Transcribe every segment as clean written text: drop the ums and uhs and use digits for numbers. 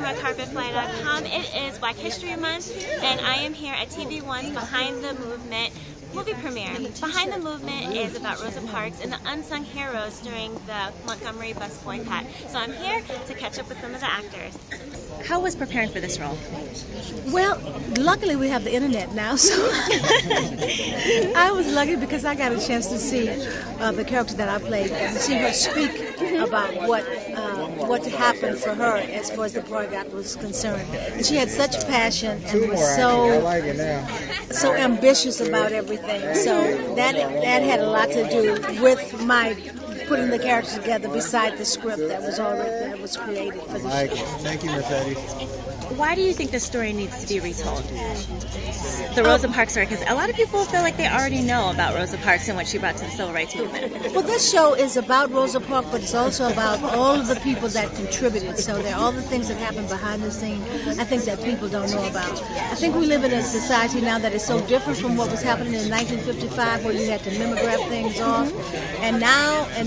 redcarpetfly.com. It is Black History Month, and I am here at TVOne's Behind the Movement movie premiere. Behind the Movement is about Rosa Parks and the unsung heroes during the Montgomery Bus Boycott. So I'm here to catch up with some of the actors. How was preparing for this role? Well, luckily we have the internet now, so I was lucky because I got a chance to see the character that I played and see her speak about what happened for her as far as the boycott was concerned. And she had such passion and was so ambitious about everything. So that had a lot to do with my putting the character together beside the script that was created for the show. Thank you, Mercedes. Why do you think the story needs to be retold? The Rosa Parks story, because a lot of people feel like they already know about Rosa Parks and what she brought to the civil rights movement. Well, this show is about Rosa Parks, but it's also about all of the people that contributed. So there are all the things that happen behind the scene, I think, that people don't know about. I think we live in a society now that is so different from what was happening in 1955, where you had to mimeograph things off. And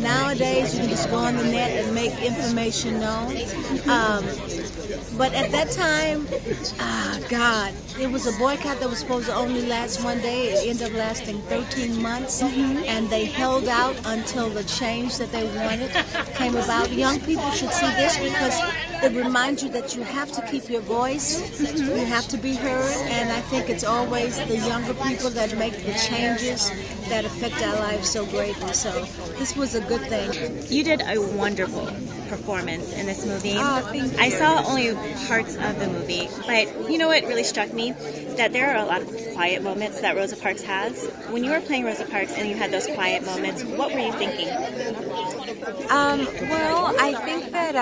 nowadays you can just go on the net and make information known. But at that time, God, it was a boycott that was supposed to only last one day. It ended up lasting 13 months, and they held out until the change that they wanted came about. Young people should see this because it reminds you that you have to keep your voice, you have to be heard, and I think it's always the younger people that make the changes that affect our lives so greatly. So this was a good thing. You did a wonderful performance in this movie. I saw only parts of the movie, but you know what really struck me? That there are a lot of quiet moments that Rosa Parks has. When you were playing Rosa Parks and you had those quiet moments, what were you thinking? Well, I think that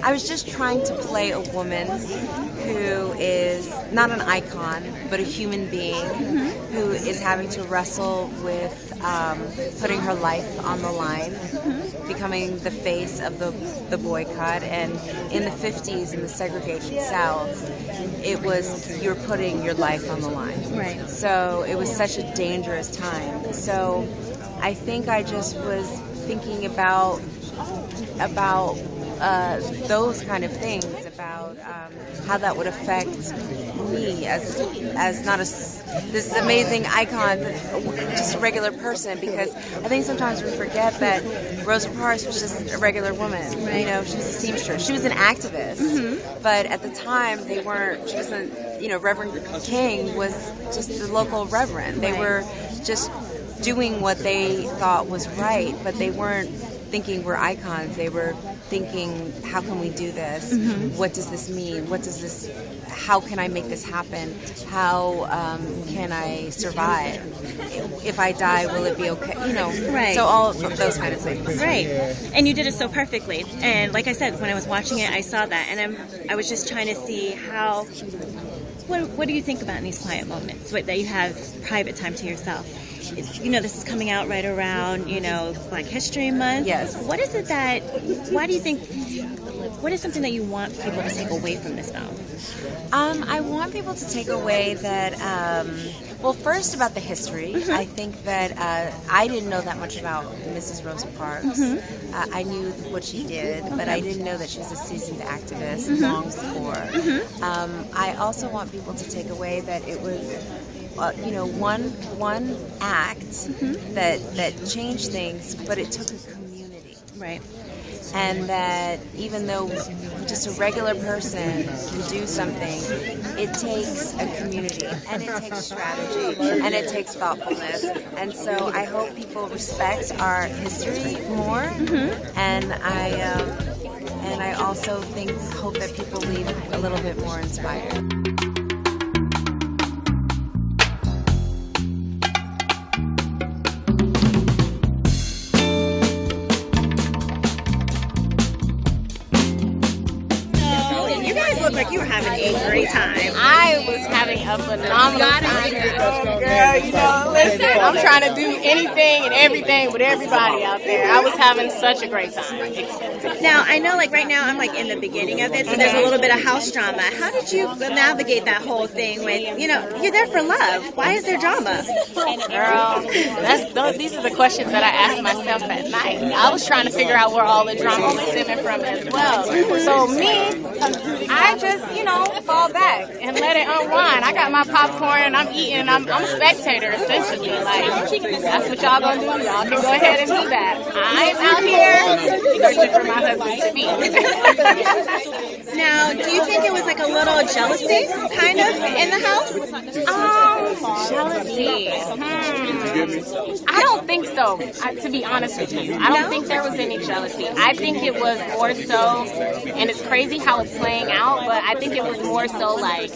I was just trying to play a woman who is not an icon, but a human being who is having to wrestle with putting her life on the line, becoming the face of the boycott. And in the 50s, in the segregation South, it was you're putting your life on the line. Right. So it was such a dangerous time. So I think I just was thinking about those kind of things, about how that would affect me as not this amazing icon, but just a regular person. Because I think sometimes we forget that Rosa Parks was just a regular woman. Right. You know, she was a seamstress. She was an activist, but at the time they weren't. She wasn't. You know, Reverend King was just the local reverend. They were just doing what they thought was right, but they weren't thinking we're icons. They were thinking, how can we do this? What does this mean? How can I make this happen? How can I survive? If I die, will it be okay? You know, right. So all of those kind of things. Right. And you did it so perfectly. And like I said, when I was watching it, I saw that, and I was just trying to see how. What do you think about in these quiet moments, that you have private time to yourself? You know, this is coming out right around, Black History Month. Yes. What is it why do you think, what is something that you want people to take away from this film? I want people to take away that, well, first about the history. I think that I didn't know that much about Mrs. Rosa Parks. I knew what she did, but I didn't know that she was a seasoned activist long before. I also want people to take away that it was one act that changed things, but it took a community. Right. And that even though just a regular person can do something, it takes a community, and it takes strategy, and it takes thoughtfulness. And so I hope people respect our history more, and I also hope that people leave a little bit more inspired. Looked like you were having a great time. I was having a phenomenal time. girl, you know, listen, I'm trying to do anything and everything with everybody out there. I was having such a great time. Now, I know, like, right now I'm, like, in the beginning of it, so there's a little bit of house drama. How did you navigate that whole thing with, you know, you're there for love. Why is there drama? Girl, these are the questions that I asked myself at night. I was trying to figure out where all the drama was stemming from as well. So me, I just, you know, fall back and let it unwind. I got my popcorn and I'm eating and I'm a spectator essentially. Like, that's what y'all gonna do. Y'all can go ahead and do that. I'm out here searching for my husband's feet. Now, do you think it was like a little jealousy, kind of, in the house? Jealousy. I don't think so, to be honest with you. I don't think there was any jealousy. I think it was more so, and it's crazy how it's playing out, but I think it was more so like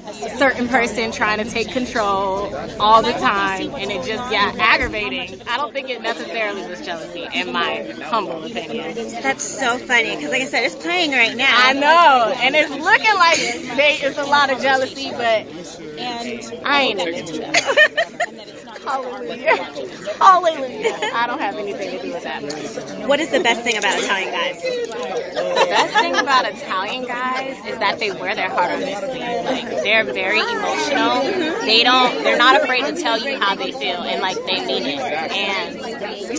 a certain person trying to take control all the time, and it just got aggravating. I don't think it necessarily was jealousy, in my humble opinion. That's so funny, because like I said, it's playing right now. I know, and it's looking like there's a lot of jealousy, but I ain't into that. Hallelujah. Hallelujah. I don't have anything to do with that. What is the best thing about Italian guys? The best thing about Italian guys is that they wear their heart on their sleeve. Like, they're very emotional. They're not afraid to tell you how they feel, and like they mean it. And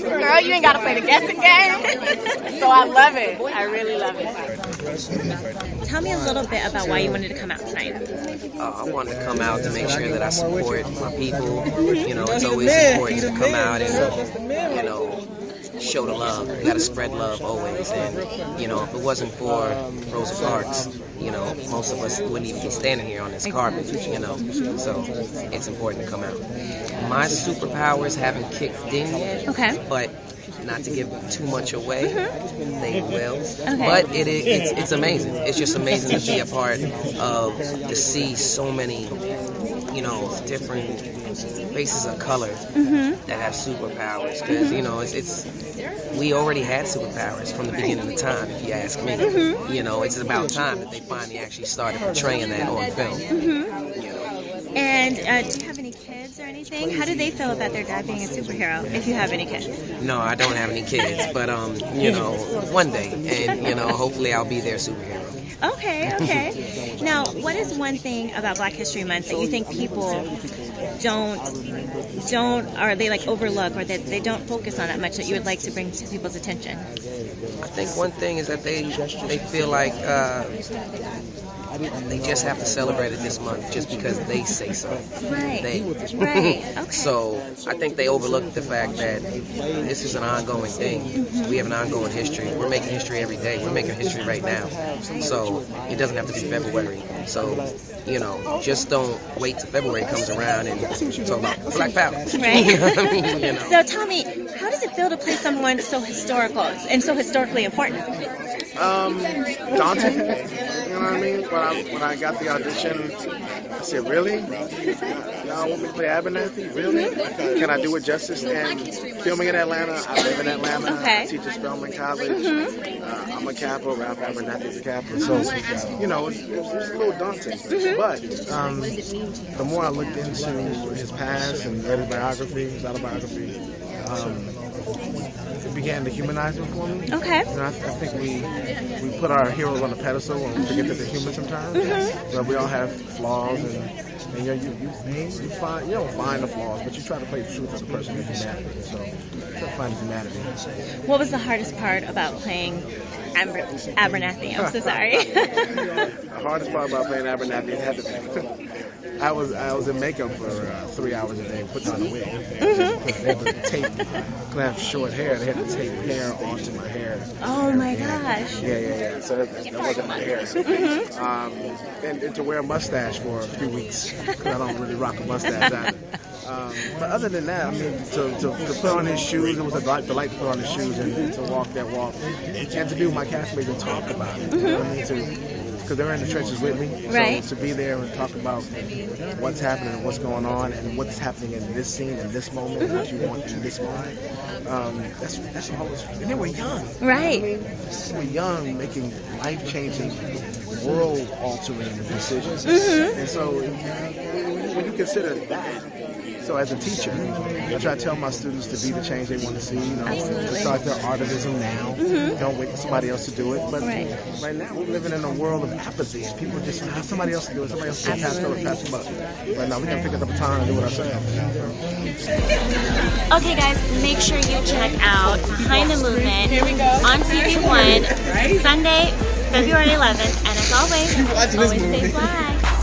girl, you ain't gotta play the guessing game. So I love it. I really love it. Tell me a little bit about why you wanted to come out tonight. I wanted to come out to make sure that I support my people. You know, it's always important to come out and, you know, show the love. You gotta spread love always. And, you know, if it wasn't for Rosa Parks, you know, most of us wouldn't even be standing here on this carpet, you know. So it's important to come out. My superpowers haven't kicked in yet. Okay. But not to give too much away, they will. Okay. But it's amazing. It's just amazing to be a part of, to see so many, you know, different faces of color that have superpowers. Because, you know, we already had superpowers from the beginning of time, if you ask me. You know, it's about time that they finally actually started portraying that on film. You know. And do you have any kids or anything? How do they feel about their dad being a superhero, if you have any kids? No, I don't have any kids, but, you know, one day, and, you know, hopefully I'll be their superhero. Okay. Now, what is one thing about Black History Month that you think people don't, or they like overlook, or that they don't focus on that much, that you would like to bring to people's attention? I think one thing is that they feel like they just have to celebrate it this month just because they say so. Right. Okay. So I think they overlook the fact that this is an ongoing thing. We have an ongoing history. We're making history every day. We're making history right now. So it doesn't have to be February. So, you know, just don't wait till February comes around and talk about Black Power. Right. You know what I mean? You know. So tell me, how does it feel to play someone so historical and so historically important? Daunting. You know what I mean? When I got the audition, I said, really? Y'all want me to play Abernathy? Really? Can I do it justice? And filming in Atlanta, I live in Atlanta. Okay. I teach at Spelman College. I'm a Kappa. Ralph Abernathy's a Kappa. So, you know, it's a little daunting. But the more I looked into his past and read his biography, his autobiography, it began to humanize him for me. Okay. You know, I think we put our heroes on a pedestal and we forget that they're human sometimes. But we all have flaws, and you don't find the flaws, but you try to play the truth of the person with humanity. So you try to find humanity. What was the hardest part about playing Abernathy? I'm so sorry. The hardest part about playing Abernathy had to I was in makeup for 3 hours a day, putting on a wig. They had to tape, because I have short hair, they had to tape hair onto my hair. Oh my gosh. Yeah. So that wasn't my hair. And to wear a mustache for a few weeks, because I don't really rock a mustache either. But other than that, I mean, to put on his shoes, it was a delight to put on his shoes and to walk that walk, and to be with my castmates and talk about it. You know what I mean? Because they're in the trenches with me. Right. So to be there and talk about what's happening and what's going on and what's happening in this scene, in this moment, and what you want in this mind, that's always. And they were young. Right. I mean, they were young, making life-changing, world-altering decisions. And so when you consider that, so as a teacher, I try to tell my students to be the change they want to see, you know, to start their artivism now. Don't wait for somebody else to do it. But right now, we're living in a world of apathy. People just have somebody else to do it. Somebody else to pass the buck. Right now, we can pick up the baton and do it ourselves. Okay, guys, make sure you check out Behind the Movement on TVOne Sunday, February 11th. And as always stay fly.